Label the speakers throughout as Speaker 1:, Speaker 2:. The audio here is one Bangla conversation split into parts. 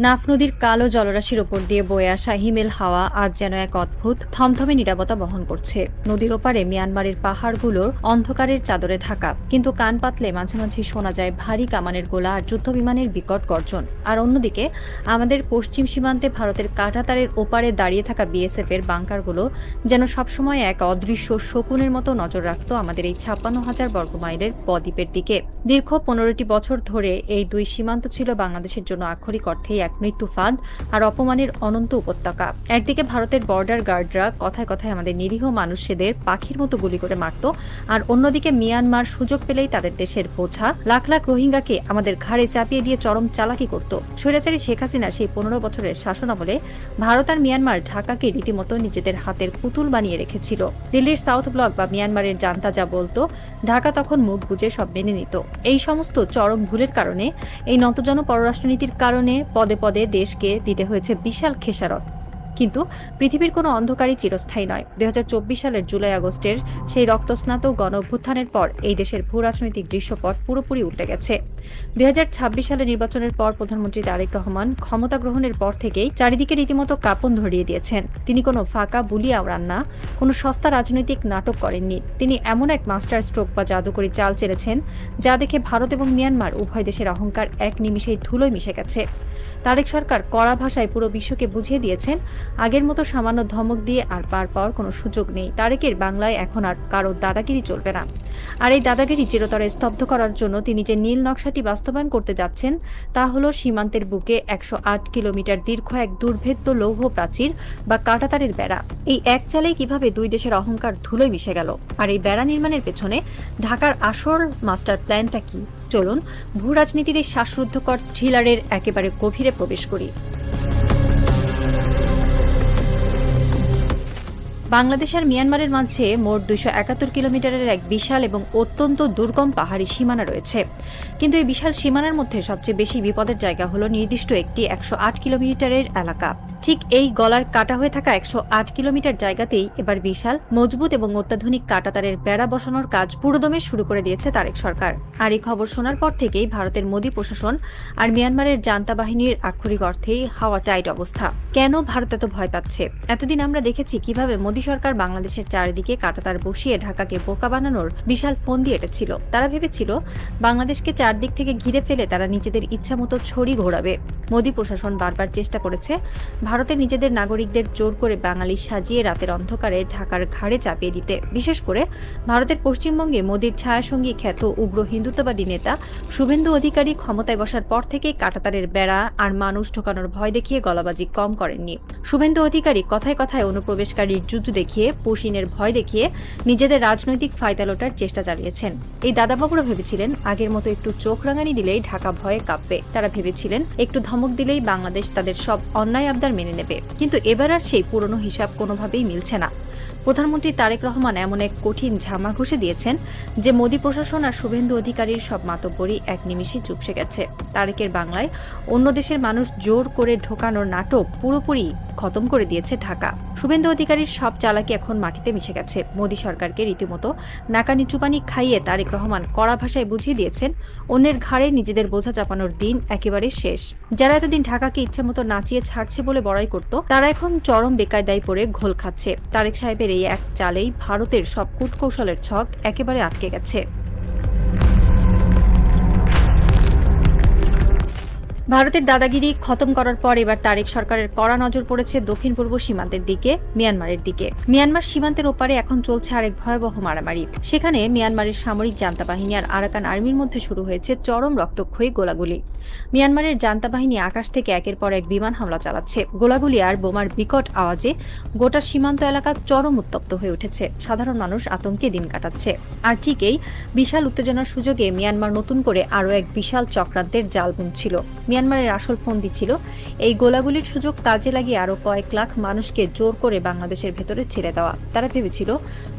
Speaker 1: নাফ নদীর কালো জলরাশির ওপর দিয়ে বয়ে আসা হিমেল হাওয়া আজ যেন এক অদ্ভুত থমথমে নীরবতা বহন করছে। নদীর ওপারে মিয়ানমারের পাহাড়গুলোর অন্ধকারের চাদরে ঢাকা, কিন্তু কান পাতলে মাঝে মাঝে শোনা যায় ভারী কামানের গোলা আর যুদ্ধবিমানের বিকট গর্জন। আর অন্যদিকে আমাদের পশ্চিম সীমান্তে ভারতের কাঁটাতারের ওপারে দাঁড়িয়ে থাকা বিএসএফ এর বাংকারগুলো যেন সবসময় এক অদৃশ্য শকুনের মতো নজর রাখত আমাদের এই 56,000 বর্গমাইলের বদ্বীপের দিকে। দীর্ঘ 15টি বছর ধরে এই দুই সীমান্ত ছিল বাংলাদেশের জন্য আক্ষরিক অর্থেই এক মৃত্যু ফাঁদ আর অপমানের অনন্ত উপত্যকা। একদিকে ভারতের বর্ডার গার্ডরা কথায় কথায় আমাদের নিরীহ মানুষদের পাখির মতো গুলি করে মারত, আর অন্যদিকে মিয়ানমার সুযোগ পেলেই তাদের দেশের বোঝা লাখ লাখ রোহিঙ্গাকে আমাদের ঘাড়ে চাপিয়ে দিয়ে চরম চালাকি করত। স্বৈরাচারী শেখ হাসিনা সেই 15 বছরের শাসনামলে ভারত আর মিয়ানমার ঢাকাকে রীতিমতো নিজেদের হাতের পুতুল বানিয়ে রেখেছিল। দিল্লির সাউথ ব্লক বা মিয়ানমারের জান্তা যা বলতো, ঢাকা তখন মুখ বুজে সব মেনে নিত। এই সমস্ত চরম ভুলের কারণে, এই নতজন পররাষ্ট্রনীতির কারণে পদে পদে দেশকে দিতে হয়েছে বিশাল খেসারত। কিন্তু পৃথিবীর কোনো অন্ধকারই চিরস্থায়ী নয়। 2024 সালের জুলাই আগস্টের সেই রক্তস্নাত গণ অভ্যুত্থানের পর এই দেশের ভূ রাজনৈতিক দৃশ্যপট পুরোপুরি উল্টে গেছে। 2026 সালের নির্বাচনের পর প্রধানমন্ত্রী তারেক রহমান ক্ষমতা গ্রহণের পর থেকেই চারিদিকে রীতিমতো কাঁপন ধরিয়ে দিয়েছেন। তিনি কোনো ফাঁকা বুলি আওড়ান না, কোনো সস্তা রাজনৈতিক নাটক করেননি। তিনি এমন এক মাস্টার স্ট্রোক বা জাদুকরী চাল চেলেছেন যা দেখে ভারত এবং মিয়ানমার উভয় দেশের অহংকার এক নিমিষেই ধুলোয় মিশে গেছে। তারেক সরকার কড়া ভাষায় পুরো বিশ্বকে বুঝিয়ে দিয়েছেন, আগের মতো সামান্য ধমক দিয়ে আর পার পাওয়ার কোনো সুযোগ নেই। তারেকের বাংলায় এখন আর কারো দাদাগিরি চলবে না। আর এই দাদাগিরি চিরতরে স্তব্ধ করার জন্য তিনি যে নীল নকশাটি বাস্তবায়ন করতে যাচ্ছেন তা হলো সীমান্তের বুকে 108 কিলোমিটার দীর্ঘ এক দুর্ভেদ্য লৌহ প্রাচীর বা কাঁটাতারের বেড়া। এই এক চালেই কিভাবে দুই দেশের অহংকার ধুলোয় মিশে গেল, আর এই বেড়া নির্মাণের পেছনে ঢাকার আসল মাস্টার প্ল্যানটা কি? চলুন ভূ রাজনীতির এই শ্বাসরুদ্ধকর থ্রিলারের একেবারে গভীরে প্রবেশ করি। বাংলাদেশ আর মিয়ানমারের মাঝে মোট 271 কিলোমিটারের এক বিশাল এবং অত্যন্ত দুর্গম পাহাড়ি সীমানা রয়েছে। কিন্তু এই বিশাল সীমানার মধ্যে সবচেয়ে বেশি বিপদের জায়গা হলো নির্দিষ্ট একটি 108 কিলোমিটারের এলাকা। ঠিক এই গলার কাটা হয়ে থাকা 108 কিলোমিটার জায়গাতেই এবার বিশাল, মজবুত এবং অত্যাধুনিক কাঁটাতারের বেড়া বসানোর কাজ পুরোদমে শুরু করে দিয়েছে তারেক সরকার। আর এই খবর শোনার পর থেকেই ভারতের মোদী প্রশাসন আর মিয়ানমারের জান্তা বাহিনীর আক্ষরিক অর্থেই হাওয়া টাইট অবস্থা। কেন ভারত এত ভয় পাচ্ছে? এতদিন আমরা দেখেছি কিভাবে মোদী সরকার বাংলাদেশের চারিদিকে কাঁটাতার বসিয়ে ঢাকাকে বোকা বানানোর বিশাল ফন্দি এঁটেছিল। তারা ভেবেছিল বাংলাদেশকে চারদিক থেকে ঘিরে ফেলে তারা নিজেদের ইচ্ছামতো ছড়ি ঘোরাবে। মোদী প্রশাসন বারবার চেষ্টা করেছে ভারতের নিজেদের নাগরিকদের জোর করে বাঙালি সাজিয়ে রাতের অন্ধকারে ঢাকার ঘাড়ে চাপিয়ে দিতে। বিশেষ করে ভারতের পশ্চিমবঙ্গে মোদীর ছায়াসঙ্গী খ্যাত উগ্র হিন্দুত্ববাদী নেতা শুভেন্দু অধিকারী ক্ষমতায় বসার পর থেকেই কাঁটাতারের বেড়া আর মানুষ ঢোকানোর ভয় দেখিয়ে গলাবাজি কম করেননি। শুভেন্দু অধিকারী কথায় কথায় অনুপ্রবেশকারীর যুদ্ধ দেখিয়ে, পুশিনের ভয় দেখিয়ে নিজেদের রাজনৈতিক ফায়দা লোটার চেষ্টা চালিয়েছেন। এই দাদাবাবুরা ভেবেছিলেন আগের মতো একটু চোখ রাঙানি দিলেই ঢাকা ভয়ে কাঁপবে। তারা ভেবেছিলেন একটু ধমক দিলেই বাংলাদেশ তাদের সব অন্যায় আবদার মেনে নেবে। কিন্তু এবার আর সেই পুরনো হিসাব কোনোভাবেই মিলছে না। প্রধানমন্ত্রী তারেক রহমান এমন এক কঠিন ঝামা ঘষে দিয়েছেন যে মোদী প্রশাসন আর শুভেন্দু অধিকারীর সব মাতব্বরই এক নিমিষে চুপসে গেছে। তারেকের বাংলায় অন্য দেশের মানুষ জোর করে ঢোকানোর নাটক পুরোপুরি খতম করে দিয়েছে ঢাকা। শুভেন্দু অধিকারীর সব চালাকি এখন মাটিতে মিশে গেছে। মোদী সরকারকে রীতিমতো নাকানি চুপানি খাইয়ে তারেক রহমান কড়া ভাষায় বুঝিয়ে দিয়েছেন অন্যের ঘাড়ে নিজেদের বোঝা চাপানোর দিন একেবারে শেষ। যারা এতদিন ঢাকাকে ইচ্ছামতো নাচিয়ে ছাড়ছে বলে বড়াই করত, তারা এখন চরম বেকায়দায় পড়ে ঘোল খাচ্ছে। তারেক সাহেবের এই এক চালেই ভারতের সব কূটকৌশলের ছক একেবারে আটকে গেছে। ভারতের দাদাগিরি খতম করার পর এবার তারেক সরকারের কড়া নজর পড়েছে দক্ষিণ পূর্ব সীমান্তের দিকে, মিয়ানমারের দিকে। মিয়ানমার সীমান্তের ওপারে এখন চলছে আরেক ভয়াবহ মারামারি। সেখানে মিয়ানমারের সামরিক জান্তা বাহিনী আর আরাকান আর্মির মধ্যে শুরু হয়েছে চরম রক্তক্ষয়ী গোলাগুলি। মিয়ানমারের জান্তা বাহিনী আকাশ থেকে একের পর এক বিমান হামলা চালাচ্ছে। গোলাগুলি আর বোমার বিকট আওয়াজে গোটা সীমান্ত এলাকা চরম উত্তপ্ত হয়ে উঠেছে। সাধারণ মানুষ আতঙ্কে দিন কাটাচ্ছে। আর ঠিক এই বিশাল উত্তেজনার সুযোগে মিয়ানমার নতুন করে আরও এক বিশাল চক্রান্তের জাল বুনছিল। মিয়ানমারের আসল ফন্দি ছিল এই গোলাগুলির সুযোগ কাজে লাগিয়ে আরও কয়েক লাখ মানুষকে জোর করে বাংলাদেশের ভেতরে ছেড়ে দেওয়া। তারা ভেবেছিল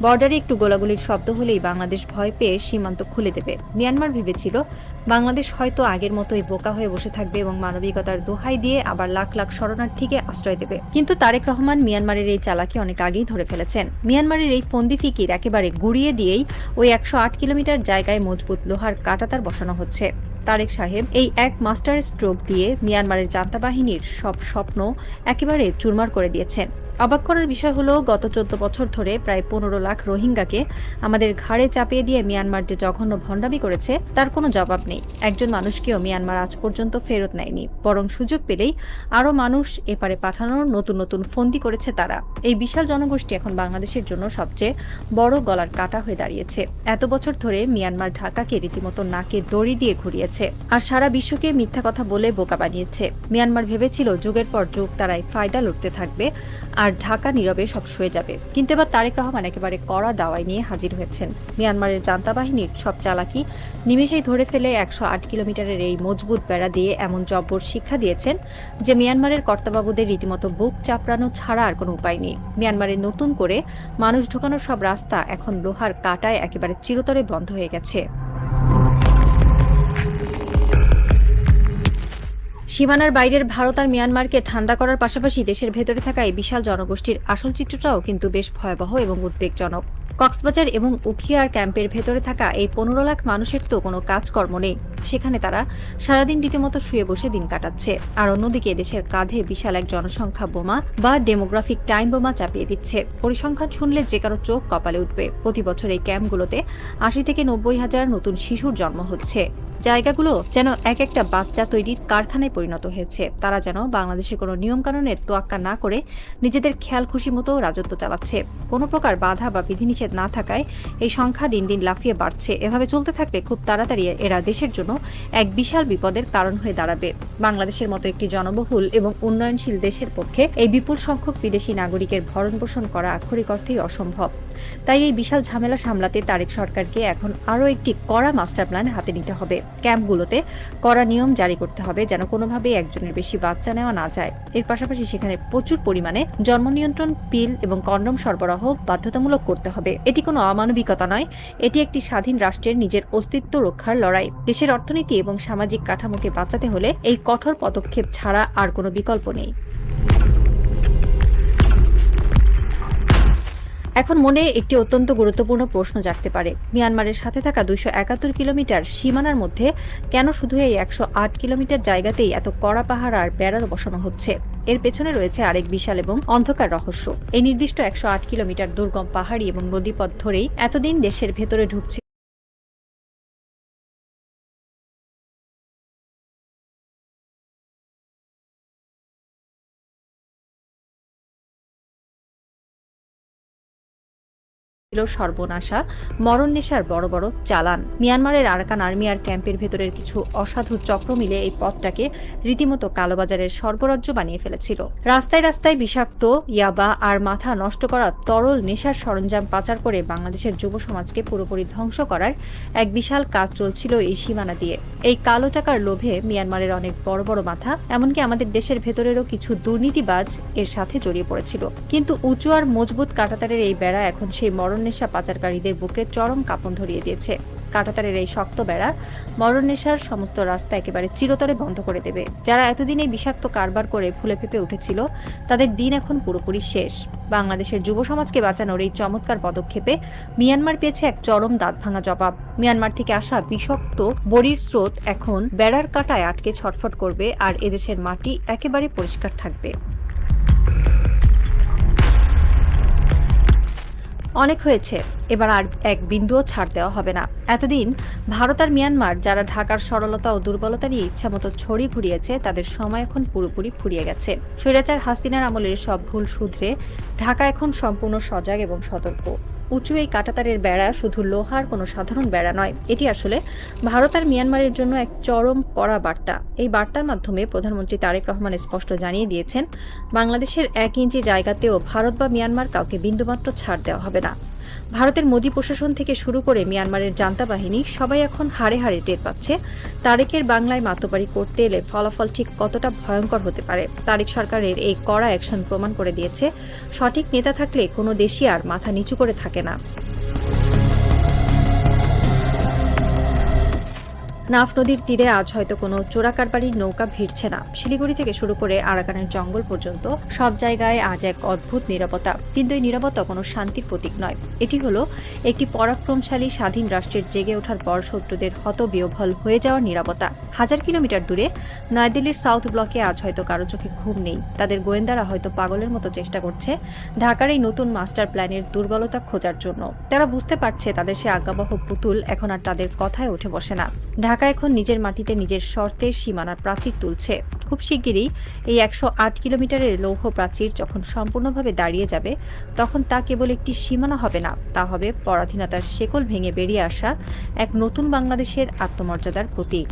Speaker 1: বর্ডারে একটু গোলাগুলির শব্দ হলেই বাংলাদেশ ভয় পেয়ে সীমান্ত খুলে দেবে। মিয়ানমার ভেবেছিল বাংলাদেশ হয়তো আগের মতোই বোকা হয়ে বসে থাকবে এবং মানবিকতার দোহাই দিয়ে আবার লাখ লাখ শরণার্থীকে আশ্রয় দেবে। কিন্তু তারেক রহমান মিয়ানমারের এই চালাকি অনেক আগেই ধরে ফেলেছেন। মিয়ানমারের এই ফন্দি ফিকির একেবারে গুড়িয়ে দিয়েই ওই 108 কিলোমিটার জায়গায় মজবুত লোহার কাঁটাতার বসানো হচ্ছে। তারেক সাহেব এই এক মাস্টার স্ট্রোক দিয়ে মিয়ানমারের জান্তা বাহিনীর সব স্বপ্ন একেবারে চুরমার করে দিয়েছেন। অবাক করার বিষয় হলো, গত ১৪ বছর ধরে প্রায় ১৫ লাখ রোহিঙ্গাকে আমাদের ঘাড়ে চাপিয়ে দিয়ে মিয়ানমার যে জঘন্য ভণ্ডামি করেছে তার কোনো জবাব নেই। একজন মানুষকেও মিয়ানমার আজ পর্যন্ত ফেরত নেয়নি, বরং সুযোগ পেলেই আরও মানুষ এপারে পাঠানোর নতুন নতুন ফন্দি করেছে তারা। এই বিশাল জনগোষ্ঠী এখন বাংলাদেশের জন্য সবচেয়ে বড় গলার কাঁটা হয়ে দাঁড়িয়েছে। এত বছর ধরে মিয়ানমার ঢাকাকে রীতিমতো নাকে দড়ি দিয়ে ঘুরিয়েছে আর সারা বিশ্বকে মিথ্যা কথা বলে বোকা বানিয়েছে। মিয়ানমার ভেবেছিল যুগের পর যুগ তারাই ফায়দা লুটতে থাকবে আর ঢাকা নীরবে সব সয়ে যাবে, কিন্তু এবার তারেক রহমান একেবারে কড়া দাওয়াই নিয়ে হাজির হয়েছেন। মিয়ানমারের জান্তা বাহিনীর সব চালাকি নিমেষেই ধরে ফেলে ১০৮ কিলোমিটারের এই মজবুত বেড়া দিয়ে এমন জব্বর শিক্ষা দিয়েছেন যে মিয়ানমারের কর্তাবাবুদের রীতিমতো বুক চাপড়ানো ছাড়া আর কোনো উপায় নেই। মিয়ানমারে নতুন করে মানুষ ঢোকানোর সব রাস্তা এখন লোহার কাঁটায় একেবারে চিরতরে বন্ধ হয়ে গেছে। সীমানার বাইরের ভারত আর মিয়ানমারকে ঠান্ডা করার পাশাপাশি দেশের ভেতরে থাকা এই বিশাল জনগোষ্ঠীর আসল চিত্রটাও কিন্তু বেশ ভয়াবহ এবং উদ্বেগজনক। কক্সবাজার এবং উখিয়ার ক্যাম্পের ভেতরে থাকা এই ১৫ লাখ মানুষের তো কোনো কাজকর্ম নেই। সেখানে তারা সারাদিন রীতিমতো শুয়ে বসে দিন কাটাচ্ছে, আর অন্যদিকে দেশের কাঁধে বিশাল এক জনসংখ্যা বোমা বা ডেমোগ্রাফিক টাইম বোমা চাপিয়ে দিচ্ছে। পরিসংখ্যান শুনলে যে কারো চোখ কপালে উঠবে। প্রতি বছর এই ক্যাম্পগুলোতে ৮০ থেকে ৯০ হাজার নতুন শিশুর জন্ম হচ্ছে। জায়গাগুলো যেন এক একটা বাচ্চা তৈরির কারখানায় পরিণত হয়েছে। তারা যেন বাংলাদেশের কোনো নিয়মকানুনের তোয়াক্কা না করে নিজেদের খেয়াল খুশি মতো রাজত্ব চালাচ্ছে। কোনো প্রকার বাধা বা বিধিনিষেধ না থাকায় এই সংখ্যা দিন দিন লাফিয়ে বাড়ছে। এভাবে চলতে থাকলে খুব তাড়াতাড়ি এরা দেশের জন্য এক বিশাল বিপদের কারণ হয়ে দাঁড়াবে। বাংলাদেশের মতো একটি জনবহুল এবং উন্নয়নশীল দেশের পক্ষে এই বিপুল সংখ্যক বিদেশি নাগরিকের ভরণ-পোষণ করা আক্ষরিক অর্থেই অসম্ভব। তাই এই বিশাল ঝামেলা সামলাতে তারেক সরকারকে এখন আরও একটি কড়া মাস্টার প্ল্যান হাতে নিতে হবে। ক্যাম্পগুলোতে কড়া নিয়ম জারি করতে হবে যেন কোনোভাবেই একজনের বেশি বাচ্চা নেওয়া না যায়। এর পাশাপাশি সেখানে প্রচুর পরিমাণে জন্ম নিয়ন্ত্রণ পিল এবং কন্ডম সরবরাহ বাধ্যতামূলক করতে হবে। এটি কোনো অমানবিকতা নয়, এটি একটি স্বাধীন রাষ্ট্রের নিজের অস্তিত্ব রক্ষার লড়াই। দেশের অর্থনীতি এবং সামাজিক কাঠামোকে বাঁচাতে হলে এই কঠোর পদক্ষেপ ছাড়া আর কোনো বিকল্প নেই। এখন মনে একটি অত্যন্ত গুরুত্বপূর্ণ প্রশ্ন জাগতে পারে, মিয়ানমারের সাথে থাকা ২৭১ কিলোমিটার সীমানার মধ্যে কেন শুধু এই ১০৮ কিলোমিটার জায়গাতেই এত কড়া পাহাড় আর বেড়া বসানো হচ্ছে? এর পেছনে রয়েছে আরেক বিশাল এবং অন্ধকার রহস্য। এই নির্দিষ্ট ১০৮ কিলোমিটার দুর্গম পাহাড়ি এবং নদীপথ ধরেই এতদিন দেশের ভেতরে ঢুকছে সর্বনাশা, মরণ নেশার বড় বড় চালান। মিয়ানমারের আরাকান আর্মি আর ক্যাম্পের ভেতরের কিছু অসাধু চক্র মিলে এই পথটাকে রীতিমতো কালোবাজারের স্বর্গরাজ্য বানিয়ে ফেলেছিল। রাস্তায় রাস্তায় বিষাক্ত ইয়াবা আর মাথা নষ্ট করা তরল নেশার সরঞ্জাম পাচার করে বাংলাদেশের যুব সমাজকে পুরোপুরি ধ্বংস করার এক বিশাল কাজ চলছিল এই সীমানা দিয়ে। এই কালো টাকার লোভে মিয়ানমারের অনেক বড় বড় মাথা, এমনকি আমাদের দেশের ভেতরেরও কিছু দুর্নীতিবাজ এর সাথে জড়িয়ে পড়েছিল। কিন্তু উঁচু আর মজবুত কাঁটাতারের এই বেড়া এখন সেই মরণ নেশা পাচারকারীদের বুকে চরম কাঁপন ধরিয়ে দিয়েছে। কাঁটাতারের এই শক্ত বেড়া মরণ নেশার সমস্ত রাস্তা একেবারে চিরতরে বন্ধ করে দেবে। যারা এতদিন এই বিষাক্ত কারবার করে ফুলে ফেঁপে উঠেছিল তাদের দিন এখন পুরোপুরি শেষ। বাংলাদেশের যুব সমাজকে বাঁচানোর এই চমৎকার পদক্ষেপে মিয়ানমার পেয়েছে এক চরম দাঁতভাঙা জবাব। মিয়ানমার থেকে আসা বিষাক্ত বড়ির স্রোত এখন বেড়ার কাঁটায় আটকে ছটফট করবে আর এদেশের মাটি একেবারে পরিষ্কার থাকবে। অনেক হয়েছে, এবার আর এক বিন্দুও ছাড় দেওয়া হবে না। এতদিন ভারত আর মিয়ানমার যারা ঢাকার সরলতা ও দুর্বলতা নিয়ে ইচ্ছামতো ছড়ি ঘুরিয়েছে তাদের সময় এখন পুরোপুরি ফুরিয়ে গেছে। স্বৈরাচার হাসিনার আমলের সব ভুল শুধরে ঢাকা এখন সম্পূর্ণ সজাগ এবং সতর্ক। উঁচু এই কাঁটাতারের বেড়া শুধু লোহার কোনো সাধারণ বেড়া নয়, এটি আসলে ভারত আর মিয়ানমারের জন্য এক চরম কড়া বার্তা। এই বার্তার মাধ্যমে প্রধানমন্ত্রী তারেক রহমান স্পষ্ট জানিয়ে দিয়েছেন, বাংলাদেশের ১ ইঞ্চি জায়গাতেও ভারত বা মিয়ানমার কাউকে বিন্দুমাত্র ছাড় দেওয়া হবে না। ভারতের মোদী প্রশাসন থেকে শুরু করে মিয়ানমারের জান্তা বাহিনী সবাই এখন হাড়ে হাড়ে টের পাচ্ছে তারেকের বাংলায় মাতবাড়ি করতে এলে ফলাফল ঠিক কতটা ভয়ঙ্কর হতে পারে। তারেক সরকারের এই কড়া অ্যাকশন প্রমাণ করে দিয়েছে, সঠিক নেতা থাকলে কোনো দেশই আর মাথা নিচু করে থাকে না। নাফ নদীর তীরে আজ হয়তো কোনো চোরাকারবারির নৌকা ভিড়ছে না। শিলিগুড়ি থেকে শুরু করে আরাকানের জঙ্গল পর্যন্ত সব জায়গায় আজ এক অদ্ভুত নীরবতা। কিন্তু এই নীরবতা কোনো শান্তির প্রতীক নয়। এটি হলো একটি পরাক্রমশালী স্বাধীন রাষ্ট্রের জেগে ওঠার পর শত্রুদের হতবিহ্বল হয়ে যাওয়ার নীরবতা। 1000 কিলোমিটার দূরে নয়াদিল্লির সাউথ ব্লকে আজ হয়তো কারো চোখে ঘুম নেই। তাদের গোয়েন্দারা হয়তো পাগলের মতো চেষ্টা করছে ঢাকার এই নতুন মাস্টার প্ল্যানের দুর্বলতা খোঁজার জন্য। তারা বুঝতে পারছে তাদের সে আজ্ঞাবহ পুতুল এখন আর তাদের কথায় উঠে বসে না। ঢাকা এখন নিজের মাটিতে নিজের শর্তের সীমানার প্রাচীর তুলছে। খুব শিগগিরই এই 108 কিলোমিটারের লৌহ প্রাচীর যখন সম্পূর্ণভাবে দাঁড়িয়ে যাবে, তখন তা কেবল একটি সীমানা হবে না, তা হবে পরাধীনতার শেকল ভেঙে বেরিয়ে আসা এক নতুন বাংলাদেশের আত্মমর্যাদার প্রতীক।